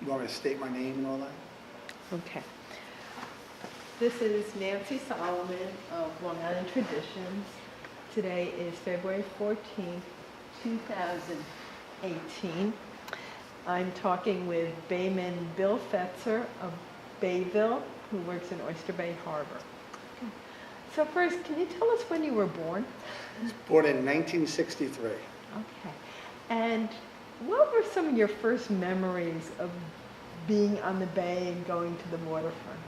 You want me to state my name and all that? Okay. This is Nancy Solomon of Long Island Traditions. Today is February 14th, 2018. I'm talking with Bayman Bill Fetzer of Bayville, who works in Oyster Bay Harbor. So first, can you tell us when you were born? I was born in 1963. Okay. And what were some of your first memories of being on the bay and going to the waterfront?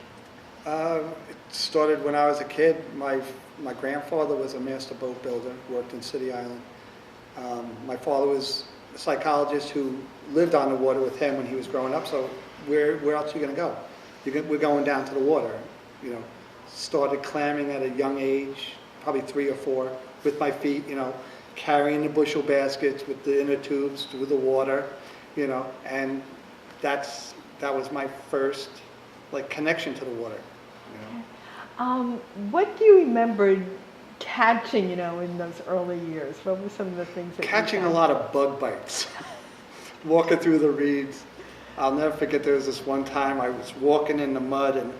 It started when I was a kid. My grandfather was a master boat builder, worked in City Island. My father was a psychologist who lived on the water with him when he was growing up, so where else are you going to go? We're going down to the water. You know, started clamming at a young age, probably 3 or 4, with my feet, you know, carrying the bushel baskets with the inner tubes through the water, you know, and that was my first connection to the water. You know. What do you remember catching, in those early years? What were some of the things that Catching a lot of bug bites, walking through the reeds. I'll never forget, there was this one time I was walking in the mud, and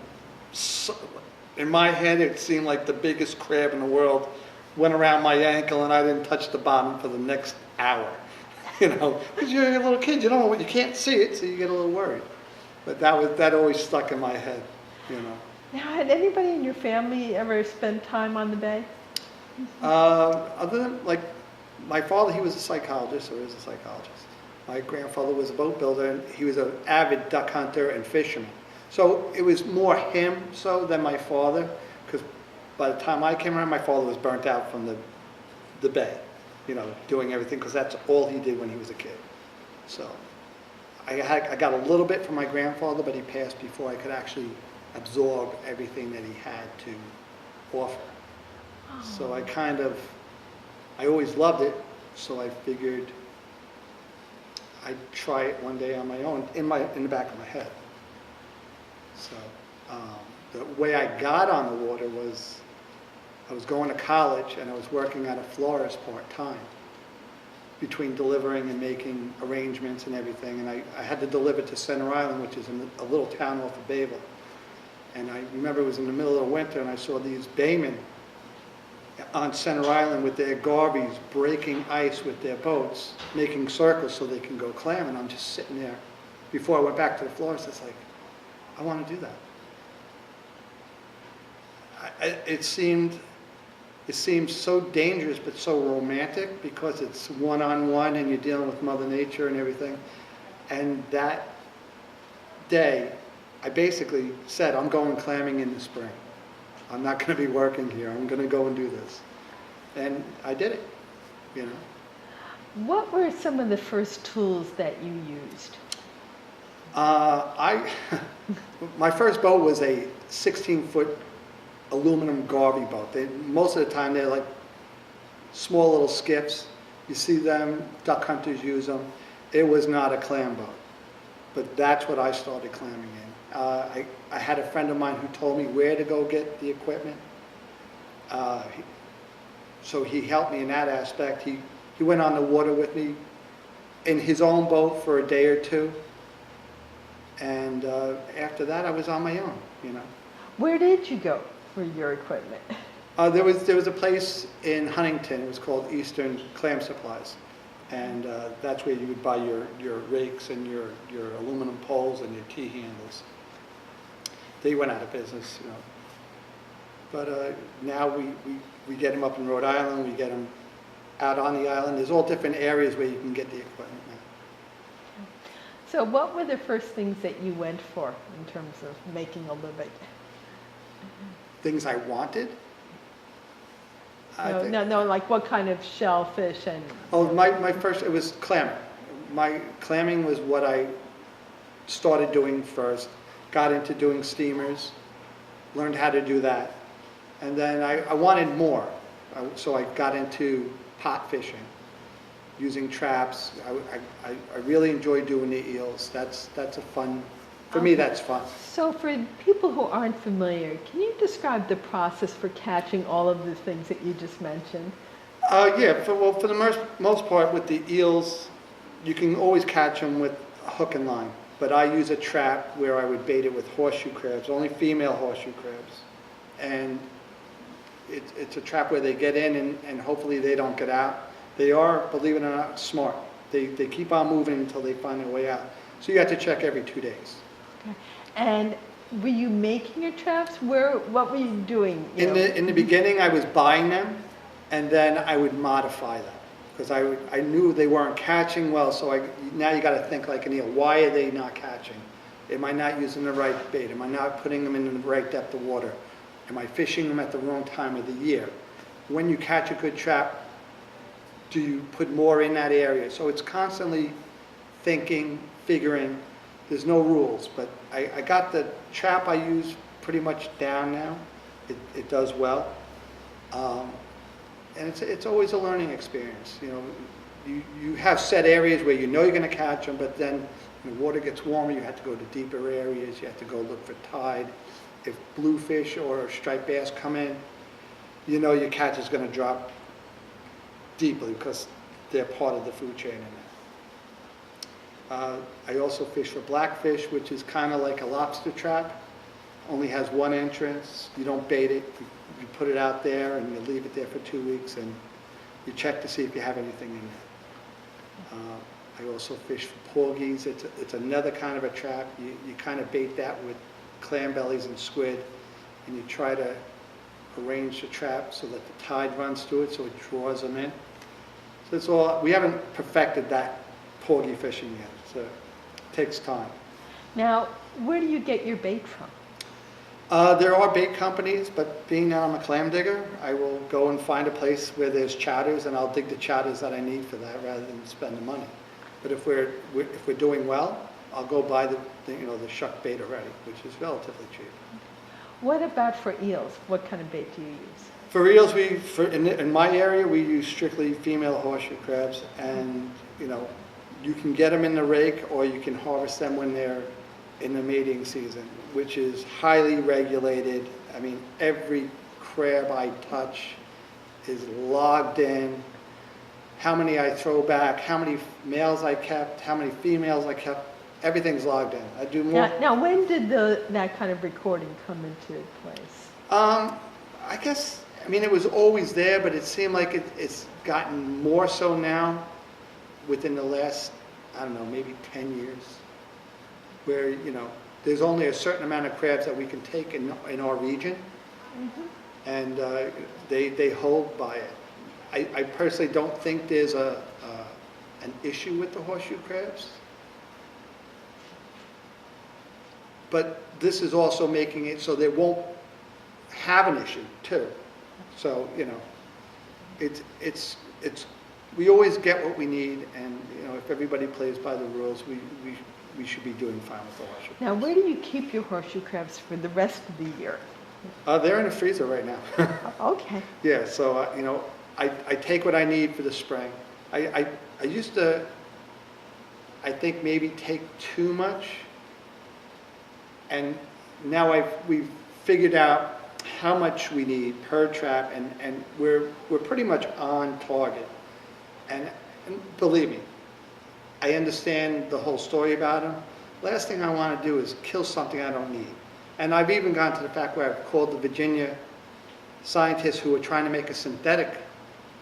in my head it seemed like the biggest crab in the world went around my ankle, and I didn't touch the bottom for the next hour. Because you're a little kid, you can't see it, so you get a little worried. But that always stuck in my head. Now, had anybody in your family ever spent time on the bay? Other than my father, he was a psychologist, or is a psychologist. My grandfather was a boat builder, and he was an avid duck hunter and fisherman. So it was more him than my father, because by the time I came around, my father was burnt out from the bay, doing everything, because that's all he did when he was a kid. So I got a little bit from my grandfather, but he passed before I could actually absorb everything that he had to offer. Oh. So I always loved it, so I figured I'd try it one day on my own, in the back of my head. So the way I got on the water was, I was going to college and I was working at a florist part-time, between delivering and making arrangements and everything, and I had to deliver to Center Island, which is a little town off of Bayville. And I remember it was in the middle of the winter, and I saw these Baymen on Center Island with their garbies breaking ice with their boats, making circles so they can go clam, and I'm just sitting there. Before I went back to the florist, it's like, I want to do that. It seemed so dangerous but so romantic, because it's one-on-one and you're dealing with Mother Nature and everything. And that day, I basically said, I'm going clamming in the spring. I'm not going to be working here. I'm going to go and do this. And I did it, What were some of the first tools that you used? My first boat was a 16-foot aluminum garvey boat. Most of the time they're like small little skiffs. You see them, duck hunters use them. It was not a clam boat, but that's what I started clamming in. I had a friend of mine who told me where to go get the equipment. So he helped me in that aspect. He went on the water with me in his own boat for a day or two. And after that, I was on my own, Where did you go for your equipment? There was a place in Huntington. It was called Eastern Clam Supplies, and that's where you would buy your rakes and your aluminum poles and your T-handles. They went out of business, But now we get them up in Rhode Island. We get them out on the island. There's all different areas where you can get the equipment now. So what were the first things that you went for in terms of making a living? Things I wanted? No, like what kind of shellfish and... Oh, my first, it was clamming. My clamming was what I started doing first. Got into doing steamers, learned how to do that. And then I wanted more, so I got into pot fishing, using traps. I really enjoy doing the eels. That's a fun, for me that's fun. So for people who aren't familiar, can you describe the process for catching all of the things that you just mentioned? Yeah, for the most part with the eels, you can always catch them with a hook and line. but I use a trap where I would bait it with horseshoe crabs, only female horseshoe crabs. And it's a trap where they get in and hopefully they don't get out. They are, believe it or not, smart. They keep on moving until they find their way out. So you have to check every 2 days. Okay. And were you making your traps? What were you doing? In the beginning, I was buying them, and then I would modify them because I knew they weren't catching well. So now you got to think like an eel. Why are they not catching? Am I not using the right bait? Am I not putting them in the right depth of water? Am I fishing them at the wrong time of the year? When you catch a good trap, do you put more in that area? So it's constantly thinking, figuring. There's no rules, but I got the trap I use pretty much down now. It does well. And it's always a learning experience. You know, you have set areas where you know you're going to catch them, but then when the water gets warmer, you have to go to deeper areas. You have to go look for tide. If bluefish or striped bass come in, you know your catch is going to drop deeply because they're part of the food chain in there. I also fish for blackfish, which is kind of like a lobster trap. Only has one entrance. You don't bait it. You put it out there and you leave it there for 2 weeks and you check to see if you have anything in there. I also fish for porgies. It's another kind of a trap. You kind of bait that with clam bellies and squid, and you try to arrange the trap so that the tide runs through it so it draws them in. So it's all, we haven't perfected that porgy fishing yet, so it takes time. Now, where do you get your bait from? There are bait companies, but being that I'm a clam digger, I will go and find a place where there's chowders, and I'll dig the chowders that I need for that rather than spend the money. But if we're doing well, I'll go buy the shuck bait already, which is relatively cheap. What about for eels? What kind of bait do you use? For eels, in my area, we use strictly female horseshoe crabs, and you can get them in the rake or you can harvest them when they're in the mating season, which is highly regulated. I mean, every crab I touch is logged in. How many I throw back, how many males I kept, how many females I kept, everything's logged in. I do more. Now when did that kind of recording come into place? I guess, it was always there, but it seemed like it's gotten more so now within the last, maybe 10 years, where, there's only a certain amount of crabs that we can take in our region, and they hold by it. I personally don't think there's an issue with the horseshoe crabs, but this is also making it so they won't have an issue too. So we always get what we need, and if everybody plays by the rules, we should be doing fine with the horseshoe. Now, where do you keep your horseshoe crabs for the rest of the year? They're in the freezer right now. Okay. Yeah, so I take what I need for the spring. I used to, I think, maybe take too much, and now we've figured out how much we need per trap, and we're pretty much on target. And believe me, I understand the whole story about them. Last thing I want to do is kill something I don't need. And I've even gone to the fact where I've called the Virginia scientists who are trying to make a synthetic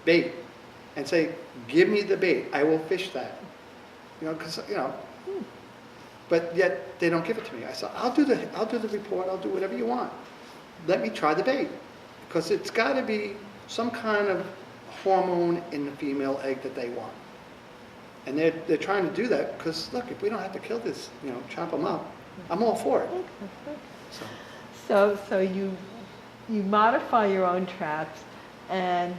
bait and say, give me the bait, I will fish that. But yet they don't give it to me. I said, I'll do the report, I'll do whatever you want. Let me try the bait, because it's got to be some kind of hormone in the female egg that they want. And they're trying to do that because, look, if we don't have to kill this, chop them up, I'm all for it. So you modify your own traps, and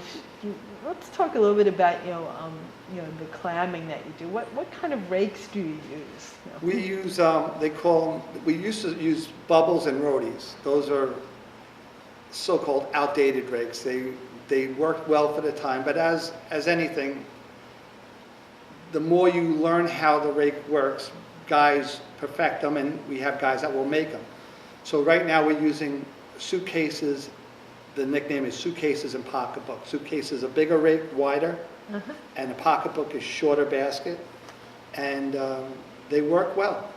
let's talk a little bit about the clamming that you do. What kind of rakes do you use? We use we used to use bubbles and roadies. Those are so-called outdated rakes. They worked well for the time, but as anything, the more you learn how the rake works, guys perfect them, and we have guys that will make them. So right now we're using suitcases. The nickname is suitcases and pocketbook. Suitcase is a bigger rake, wider, and a pocketbook is shorter basket, and they work well.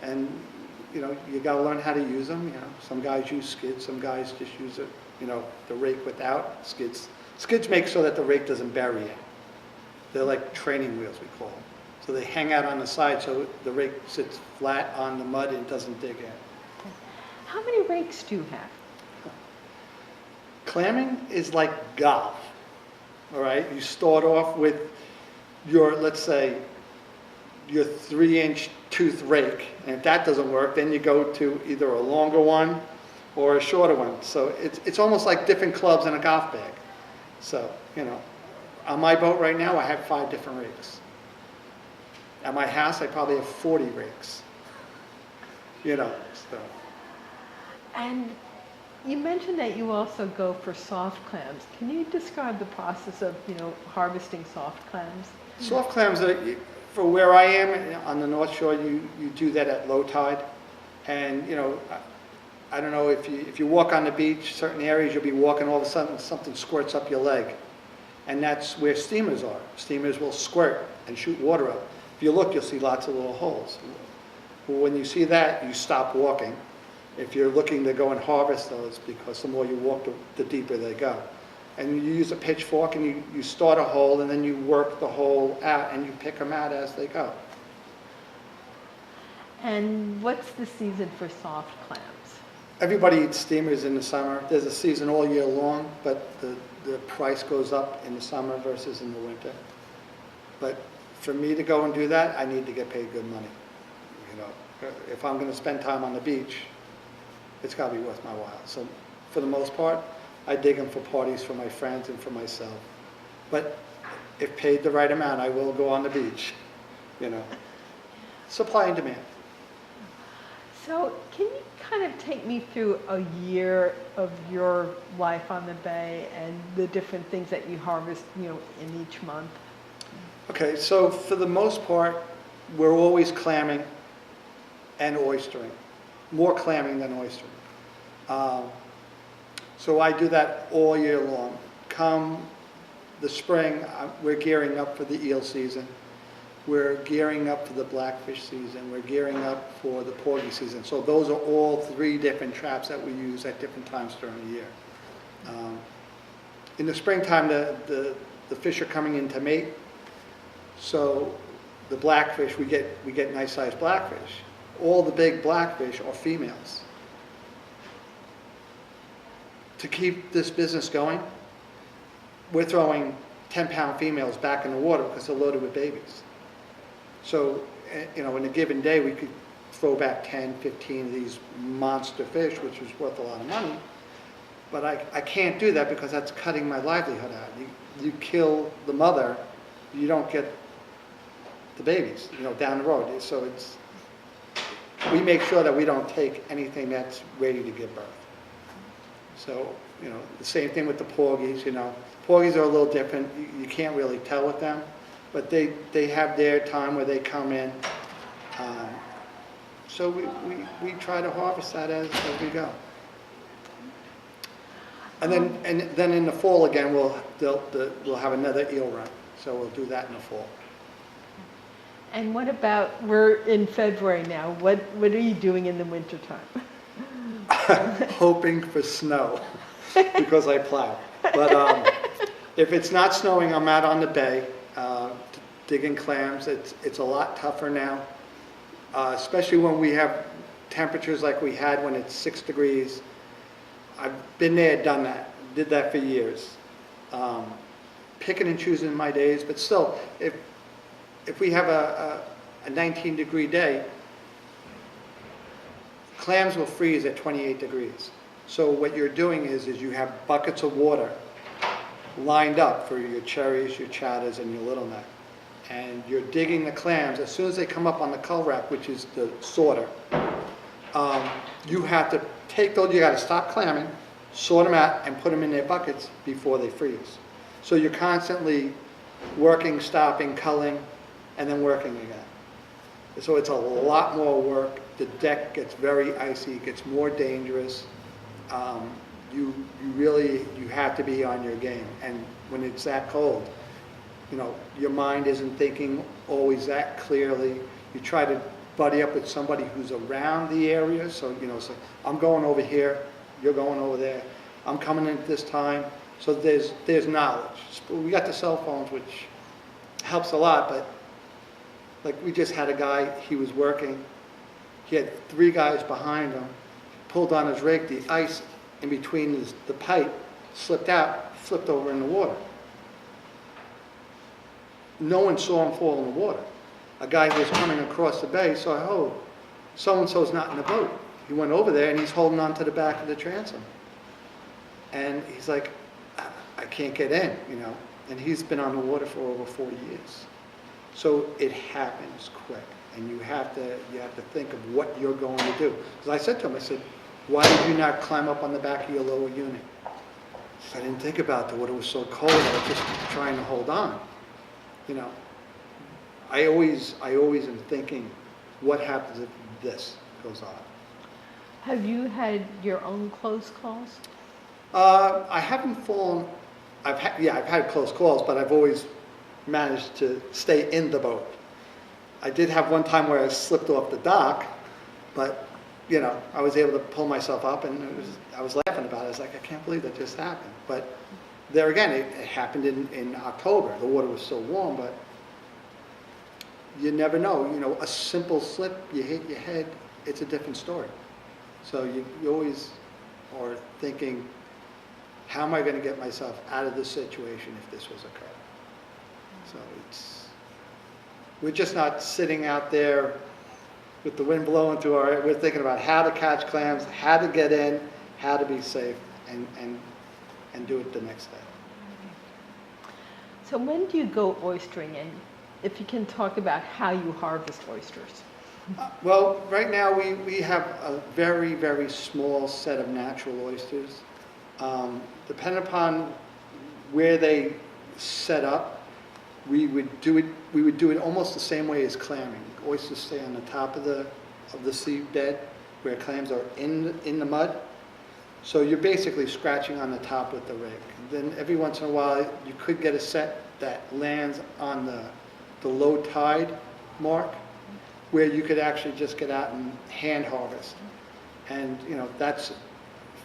and, you gotta learn how to use them, Some guys use skids, some guys just use it, the rake without skids. Skids make sure that the rake doesn't bury it. They're like training wheels, we call them. So they hang out on the side so the rake sits flat on the mud and it doesn't dig in. How many rakes do you have? Clamming is like golf, all right? You start off with let's say, your 3-inch tooth rake. And if that doesn't work, then you go to either a longer one or a shorter one. So it's almost like different clubs in a golf bag. So, on my boat right now, I have 5 different rakes. At my house, I probably have 40 rakes. So. And you mentioned that you also go for soft clams. Can you describe the process of, harvesting soft clams? Soft clams, for where I am on the North Shore, you do that at low tide. And, I don't know, if you walk on the beach, certain areas you'll be walking, all of a sudden something squirts up your leg. And that's where steamers are. Steamers will squirt and shoot water up. If you look, you'll see lots of little holes. Well, when you see that, you stop walking. If you're looking to go and harvest those, because the more you walk, the deeper they go. And you use a pitchfork and you start a hole and then you work the hole out and you pick them out as they go. And what's the season for soft clams? Everybody eats steamers in the summer. There's a season all year long, but the price goes up in the summer versus in the winter. But for me to go and do that, I need to get paid good money. If I'm going to spend time on the beach, it's got to be worth my while. So for the most part, I dig them for parties for my friends and for myself. But if paid the right amount, I will go on the beach. Supply and demand. So can you kind of take me through a year of your life on the bay and the different things that you harvest, in each month? Okay, so for the most part, we're always clamming and oystering. More clamming than oystering. So I do that all year long. Come the spring, we're gearing up for the eel season. We're gearing up for the blackfish season. We're gearing up for the porgy season. So those are all 3 different traps that we use at different times during the year. In the springtime, the fish are coming in to mate. So the blackfish, we get nice sized blackfish. All the big blackfish are females. To keep this business going, we're throwing 10-pound females back in the water because they're loaded with babies. So, in a given day, we could throw back 10, 15 of these monster fish, which is worth a lot of money. But I can't do that because that's cutting my livelihood out. You kill the mother, you don't get the babies, down the road. So we make sure that we don't take anything that's ready to give birth. So, the same thing with the porgies, Porgies are a little different. You can't really tell with them, but they have their time where they come in. So we try to harvest that as we go. And then in the fall again, we'll have another eel run. So we'll do that in the fall. And what about, we're in February now, what are you doing in the wintertime? Hoping for snow because I plow. But if it's not snowing, I'm out on the bay digging clams. It's a lot tougher now, especially when we have temperatures like we had when it's 6 degrees. I've been there, done that, did that for years. Picking and choosing my days, but still, if we have a 19-degree day, clams will freeze at 28 degrees. So what you're doing is you have buckets of water lined up for your cherries, your chatters, and your little neck. And you're digging the clams. As soon as they come up on the cull rack, which is the sorter, you have to take those, you got to stop clamming, sort them out, and put them in their buckets before they freeze. So you're constantly working, stopping, culling, and then working again. So it's a lot more work. The deck gets very icy, it gets more dangerous. You have to be on your game. And when it's that cold, your mind isn't thinking always that clearly. You try to buddy up with somebody who's around the area, so, so I'm going over here, you're going over there, I'm coming in at this time, so there's knowledge. We got the cell phones, which helps a lot, but like we just had a guy, he was working, he had 3 guys behind him, pulled on his rig, the ice in between the pipe slipped out, flipped over in the water. No one saw him fall in the water. A guy who was coming across the bay saw, oh, so-and-so's not in the boat. He went over there and he's holding on to the back of the transom. And he's like, I can't get in, And he's been on the water for over 40 years. So it happens quick, and you have to think of what you're going to do. Because I said to him, I said, why did you not climb up on the back of your lower unit? He said, I didn't think about the water was so cold. I was just trying to hold on. I always am thinking, what happens if this goes on? Have you had your own close calls? I haven't fallen. I've had close calls, but I've always managed to stay in the boat. I did have one time where I slipped off the dock, but I was able to pull myself up, and I was laughing about it. I was like, I can't believe that just happened. But there again, it happened in October. The water was so warm, but you never know. A simple slip, you hit your head, it's a different story. So you always are thinking, how am I going to get myself out of this situation if this was occurring? So we're just not sitting out there with the wind blowing through we're thinking about how to catch clams, how to get in, how to be safe, and do it the next day. So when do you go oystering, and if you can talk about how you harvest oysters? Well, right now we have a very, very small set of natural oysters. Depending upon where they set up, we would do it almost the same way as clamming. Oysters stay on the top of the seabed where clams are in the mud. So you're basically scratching on the top with the rig. Then every once in a while you could get a set that lands on the low tide mark, where you could actually just get out and hand harvest. And that's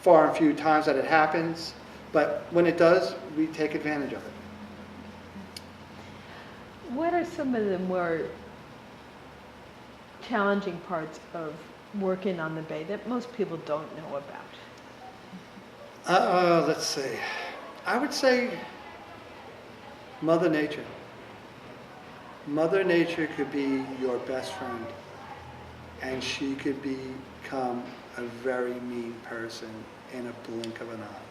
far and few times that it happens, but when it does, we take advantage of it. What are some of the more challenging parts of working on the bay that most people don't know about? Let's see. I would say Mother Nature. Mother Nature could be your best friend, and she could become a very mean person in a blink of an eye,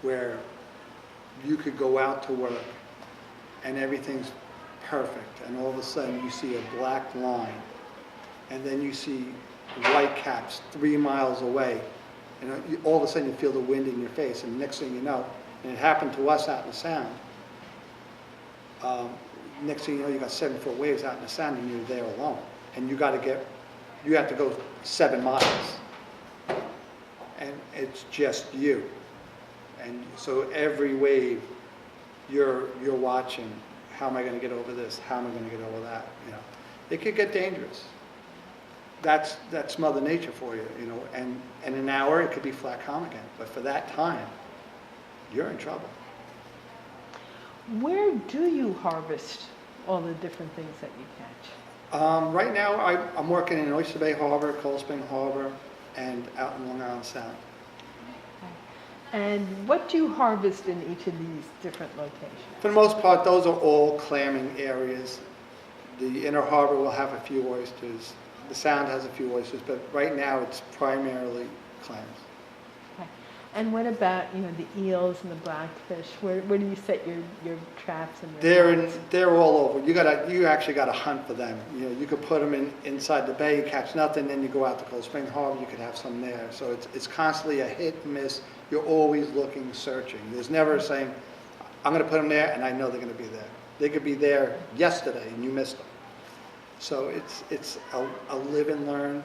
where you could go out to work and everything's perfect, and all of a sudden you see a black line, and then you see white caps 3 miles away, and all of a sudden you feel the wind in your face, and next thing you know, and it happened to us out in the Sound, next thing you know, you got 7-foot waves out in the Sound, and you're there alone, and you have to go 7 miles, and it's just you, and so every wave you're watching. How am I going to get over this? How am I going to get over that? It could get dangerous. That's Mother Nature for you, And in an hour it could be flat calm again, but for that time, you're in trouble. Where do you harvest all the different things that you catch? Right now, I'm working in Oyster Bay Harbor, Cold Spring Harbor, and out in Long Island Sound. And what do you harvest in each of these different locations? For the most part, those are all clamming areas. The Inner Harbor will have a few oysters. The Sound has a few oysters, but right now it's primarily clams. Okay. And what about the eels and the blackfish? Where do you set your traps and They're all over. You actually got to hunt for them. You could put them inside the bay, you catch nothing, then you go out to Cold Spring Harbor, you could have some there. So it's constantly a hit and miss. You're always looking, searching. There's never saying, I'm going to put them there and I know they're going to be there. They could be there yesterday and you missed them. So it's a live and learn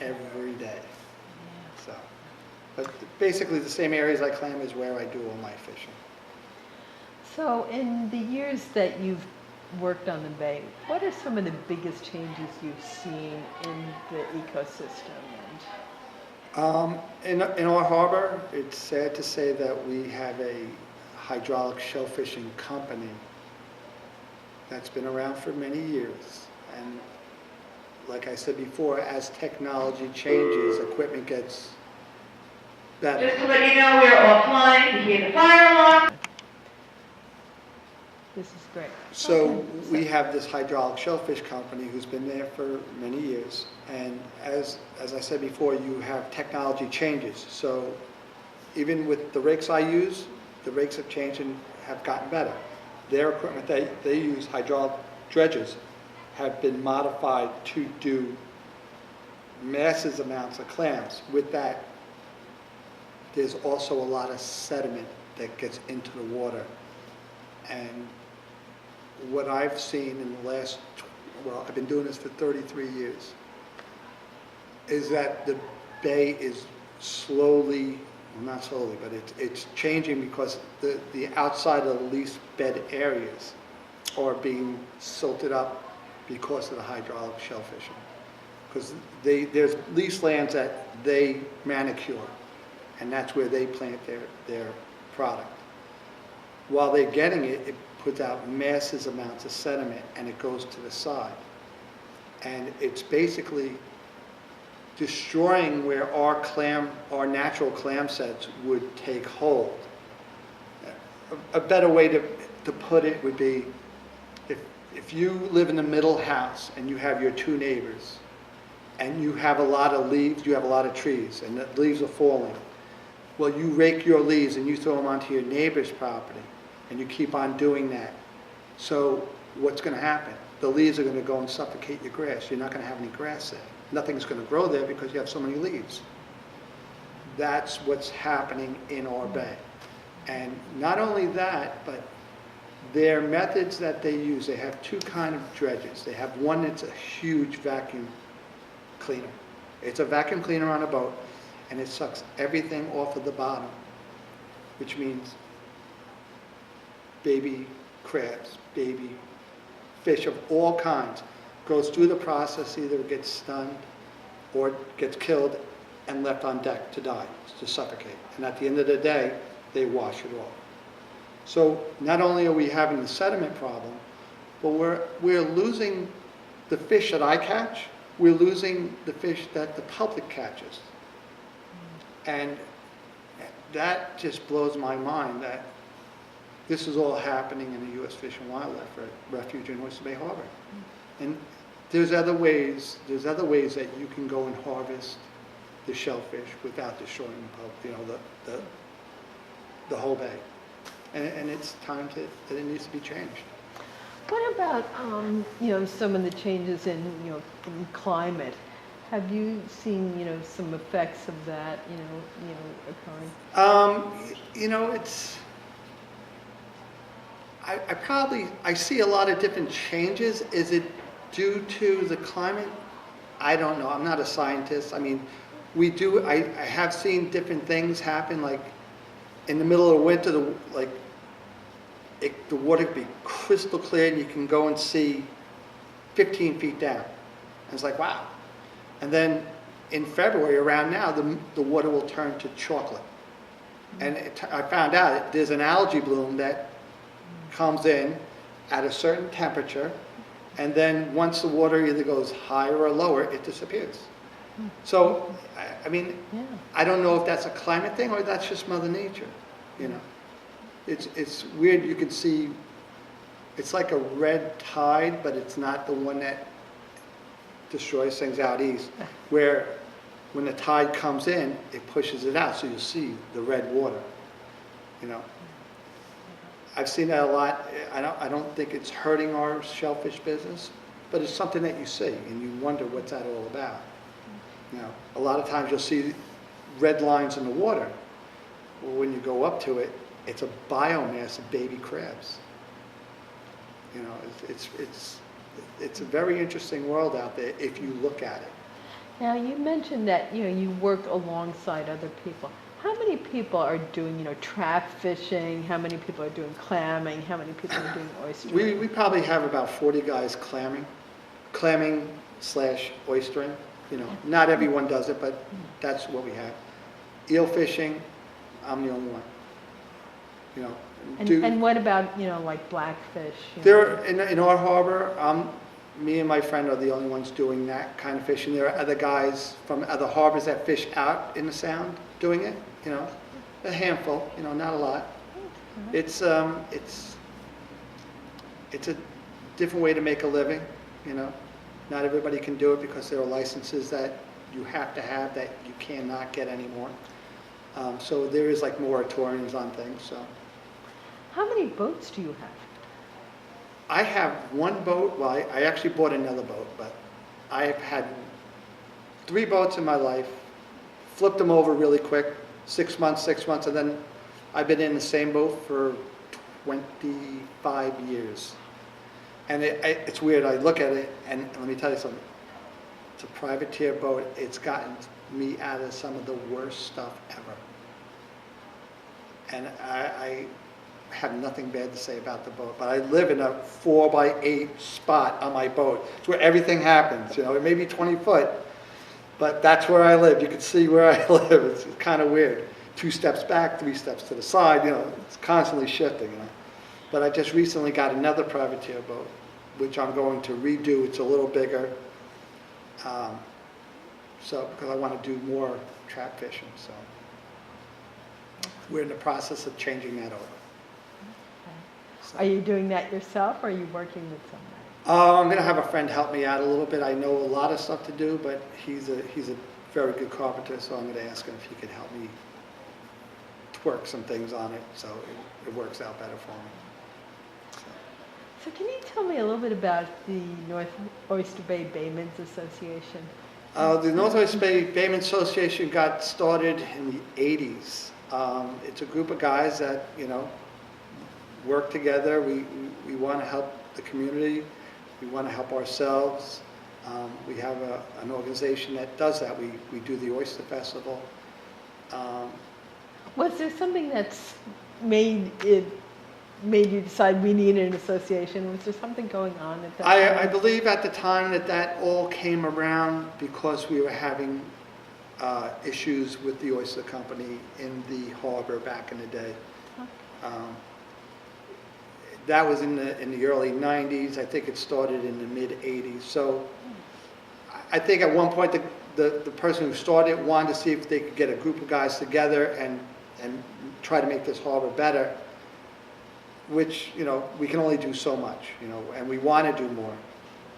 every day. So, but basically the same areas I clam is where I do all my fishing. So in the years that you've worked on the bay, what are some of the biggest changes you've seen in the ecosystem? In our harbor, it's sad to say that we have a hydraulic shellfishing company that's been around for many years. And like I said before, as technology changes, equipment gets better. Just to let you know, we're offline. You hear the fire alarm. This is great. So Okay. we have this hydraulic shellfish company who's been there for many years. And as I said before, you have technology changes. So even with the rakes I use, the rakes have changed and have gotten better. Their equipment, they use hydraulic dredges, have been modified to do massive amounts of clams. With that, there's also a lot of sediment that gets into the water. And what I've seen in the last, well, I've been doing this for 33 years, is that the bay is slowly, well, not slowly, but it's changing because the outside of the lease bed areas are being silted up because of the hydraulic shellfishing. Because there's lease lands that they manicure, and that's where they plant their product. While they're getting it, it puts out massive amounts of sediment and it goes to the side. And it's basically destroying where our natural clam sets would take hold. A better way to put it would be, if you live in the middle house and you have your two neighbors and you have a lot of leaves, you have a lot of trees and the leaves are falling. Well, you rake your leaves and you throw them onto your neighbor's property and you keep on doing that. So what's going to happen? The leaves are going to go and suffocate your grass. You're not going to have any grass there. Nothing's going to grow there because you have so many leaves. That's what's happening in our bay. And not only that, but their methods that they use, they have two kind of dredges. They have one that's a huge vacuum cleaner. It's a vacuum cleaner on a boat, and it sucks everything off of the bottom, which means baby crabs, baby fish of all kinds, goes through the process, either gets stunned or gets killed and left on deck to die, to suffocate. And at the end of the day, they wash it off. So not only are we having the sediment problem, but we're losing the fish that I catch, we're losing the fish that the public catches. And that just blows my mind that this is all happening in the U.S. Fish and Wildlife Refuge in Oyster Bay Harbor. And there's other ways that you can go and harvest the shellfish without destroying the whole bay. And it's time that it needs to be changed. What about, some of the changes in, in climate? Have you seen, some effects of that, occurring? It's, I see a lot of different changes. Is it due to the climate? I don't know. I'm not a scientist. I mean, I have seen different things happen, like in the middle of winter, the water could be crystal clear and you can go and see 15 feet down. And it's like, wow. And then in February, around now, the water will turn to chocolate. And I found out there's an algae bloom that comes in at a certain temperature, and then once the water either goes higher or lower, it disappears. So, I mean, Yeah. I don't know if that's a climate thing or that's just Mother Nature, It's weird, you can see, it's like a red tide, but it's not the one that destroys things out east, where when the tide comes in, it pushes it out, so you see the red water, I've seen that a lot. I don't think it's hurting our shellfish business, but it's something that you see, and you wonder what's that all about. A lot of times you'll see red lines in the water. Well, when you go up to it, it's a biomass of baby crabs. It's a very interesting world out there if you look at it. Now, you mentioned that, you work alongside other people. How many people are doing, trap fishing? How many people are doing clamming? How many people are doing oystering? We probably have about 40 guys clamming slash oystering. Not everyone does it, but that's what we have. Eel fishing, I'm the only one. And what about, like blackfish? There, in our harbor, me and my friend are the only ones doing that kind of fishing. There are other guys from other harbors that fish out in the Sound doing it, a handful, not a lot. It's a different way to make a living, Not everybody can do it because there are licenses that you have to have that you cannot get anymore. So there is like moratoriums on things, so. How many boats do you have? I have one boat, well, I actually bought another boat, but I've had 3 boats in my life, flipped them over really quick, 6 months, and then I've been in the same boat for 25 years. And it's weird, I look at it, and let me tell you something, it's a privateer boat, it's gotten me out of some of the worst stuff ever. And I have nothing bad to say about the boat, but I live in a 4x8 spot on my boat. It's where everything happens, it may be 20 foot, but that's where I live. You can see where I live. It's kind of weird. 2 steps back, 3 steps to the side, it's constantly shifting, But I just recently got another privateer boat, which I'm going to redo. It's a little bigger, because I want to do more trap fishing, so. We're in the process of changing that over. So. Are you doing that yourself, or are you working with somebody? I'm going to have a friend help me out a little bit. I know a lot of stuff to do, but he's a very good carpenter, so I'm going to ask him if he could help me twerk some things on it so it works out better for me. So can you tell me a little bit about the North Oyster Bay Baymen's Association? The North Oyster Bay Baymen Association got started in the 80s. It's a group of guys that, work together. We want to help the community. We want to help ourselves. We have an organization that does that. We do the Oyster Festival. Was there something that's made you decide we need an association? Was there something going on at that time? I believe at the time that all came around because we were having issues with the oyster company in the harbor back in the day. That was in the early 90s. I think it started in the mid 80s. So I think at one point the person who started wanted to see if they could get a group of guys together and try to make this harbor better, which, we can only do so much, and we want to do more.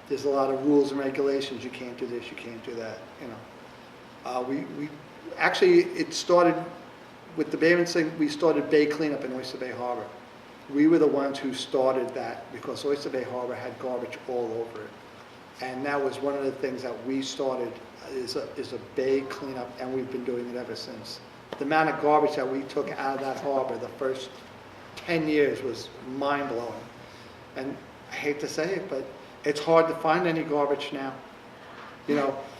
There's a lot of rules and regulations. You can't do this, you can't do that, We actually, it started with the Bayman thing. We started bay cleanup in Oyster Bay Harbor. We were the ones who started that because Oyster Bay Harbor had garbage all over it. And that was one of the things that we started is a bay cleanup, and we've been doing it ever since. The amount of garbage that we took out of that harbor the first 10 years was mind-blowing. And I hate to say it, but it's hard to find any garbage now.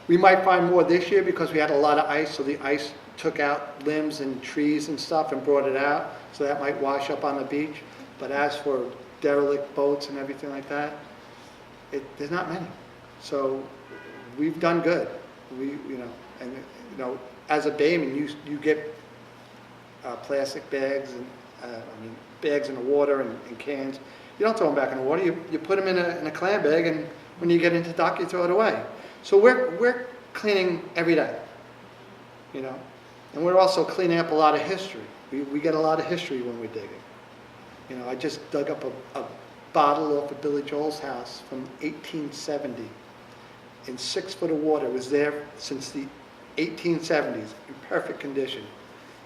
We might find more this year because we had a lot of ice, so the ice took out limbs and trees and stuff and brought it out, so that might wash up on the beach. But as for derelict boats and everything like that, there's not many. So we've done good. As a bayman, you get plastic bags and bags in the water and cans. You don't throw them back in the water. You put them in a clam bag, and when you get into dock, you throw it away. So we're cleaning every day, and we're also cleaning up a lot of history. We get a lot of history when we're digging. I just dug up a bottle off of Billy Joel's house from 1870 in 6 foot of water. It was there since the 1870s in perfect condition.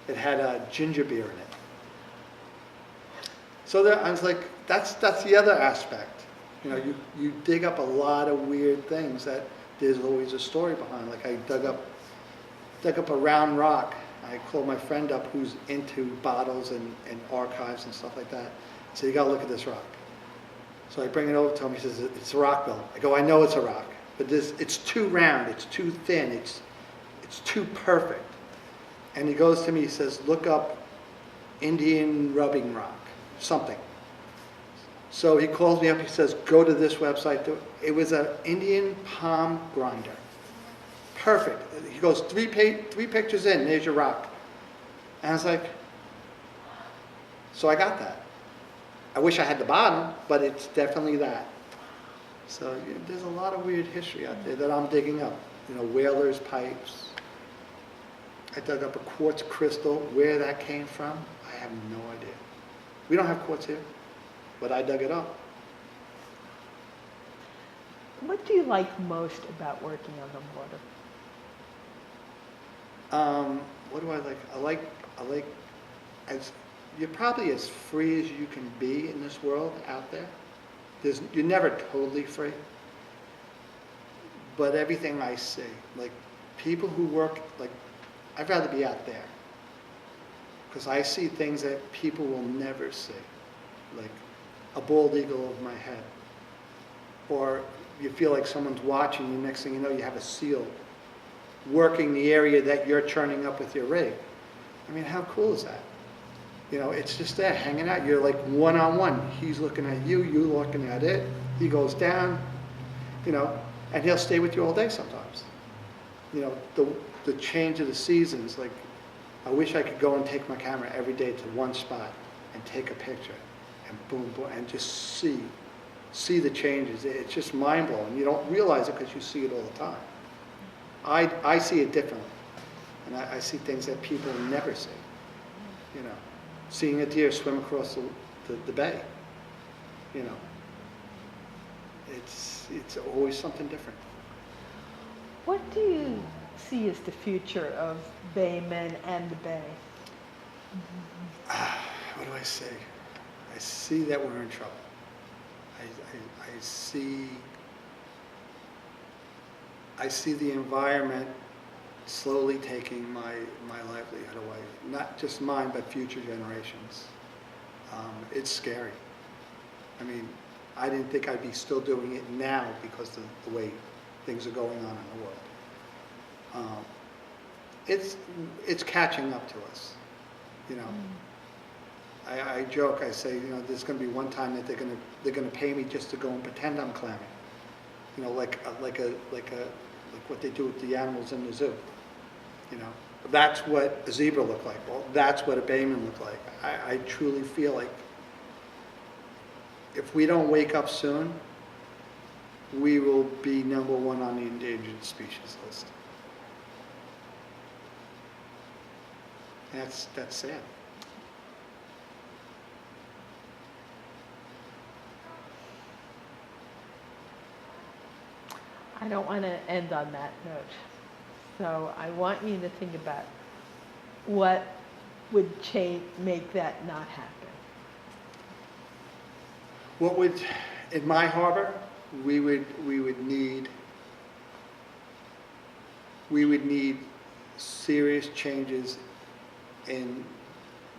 It had ginger beer in it. So I was like, that's the other aspect. You dig up a lot of weird things that there's always a story behind. Like I dug up a round rock. I called my friend up who's into bottles and archives and stuff like that. I said, you gotta look at this rock. So I bring it over to him. He says, it's a rock, Bill. I go, I know it's a rock, but it's too round, it's too thin, it's too perfect. And he goes to me, he says, look up Indian rubbing rock, something. So he calls me up, he says, go to this website. It was an Indian palm grinder. Perfect. He goes, three pictures in, there's your rock. And I was like, so I got that. I wish I had the bottom, but it's definitely that. So there's a lot of weird history out there that I'm digging up. You know, whalers, pipes. I dug up a quartz crystal. Where that came from, I have no idea. We don't have quartz here, but I dug it up. What do you like most about working on the water? What do I like? You're probably as free as you can be in this world out there. You're never totally free. But everything I see, like people who work, like I'd rather be out there. Because I see things that people will never see. Like a bald eagle over my head. Or you feel like someone's watching you, next thing you know you have a seal working the area that you're churning up with your rig. I mean, how cool is that? You know, it's just there, hanging out. You're like one-on-one. He's looking at you, you're looking at it. He goes down, you know, and he'll stay with you all day sometimes. You know, the change of the seasons, like, I wish I could go and take my camera every day to one spot and take a picture and boom, boom, and just see the changes. It's just mind-blowing. You don't realize it because you see it all the time. I see it differently, and I see things that people never see, you know. Seeing a deer swim across the bay, you know. It's always something different. What do you see as the future of Baymen and the Bay? What do I say? I see that we're in trouble. I see the environment slowly taking my livelihood away. Not just mine, but future generations. It's scary. I mean, I didn't think I'd be still doing it now because of the way things are going on in the world. It's catching up to us, you know. I joke, I say, you know, there's going to be one time that they're going to pay me just to go and pretend I'm clamming, you know, like what they do with the animals in the zoo, you know. That's what a zebra looked like. Well, that's what a bayman looked like. I truly feel like if we don't wake up soon, we will be #1 on the endangered species list. That's sad. I don't want to end on that note. So I want you to think about what would make that not happen. What would, in my harbor, we would need serious changes in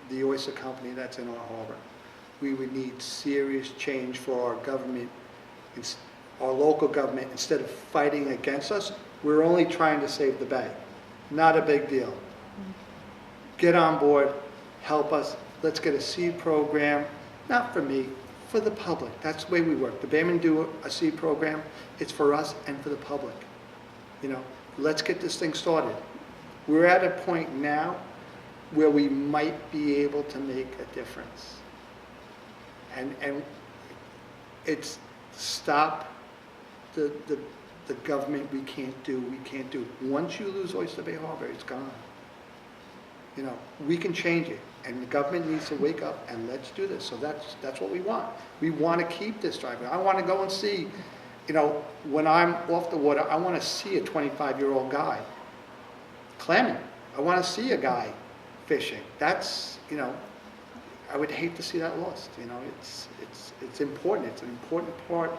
the oyster company that's in our harbor. We would need serious change for our government, our local government. Instead of fighting against us, we're only trying to save the bay. Not a big deal. Get on board, help us. Let's get a seed program, not for me, for the public. That's the way we work. The Baymen do a seed program. It's for us and for the public. You know, let's get this thing started. We're at a point now where we might be able to make a difference. And it's stop the government. We can't do. Once you lose Oyster Bay Harbor, it's gone. You know, we can change it, and the government needs to wake up and let's do this. So that's what we want. We want to keep this driving. I want to go and see, you know, when I'm off the water, I want to see a 25-year-old guy clamming. I want to see a guy fishing. That's, you know, I would hate to see that lost. You know, it's important. It's an important part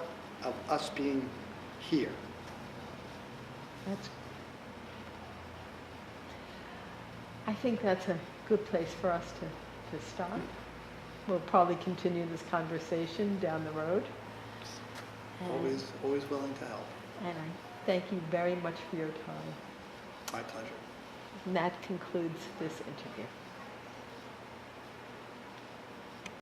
of us being here. I think that's a good place for us to stop. We'll probably continue this conversation down the road. Always willing to help. And I thank you very much for your time. My pleasure. And that concludes this interview.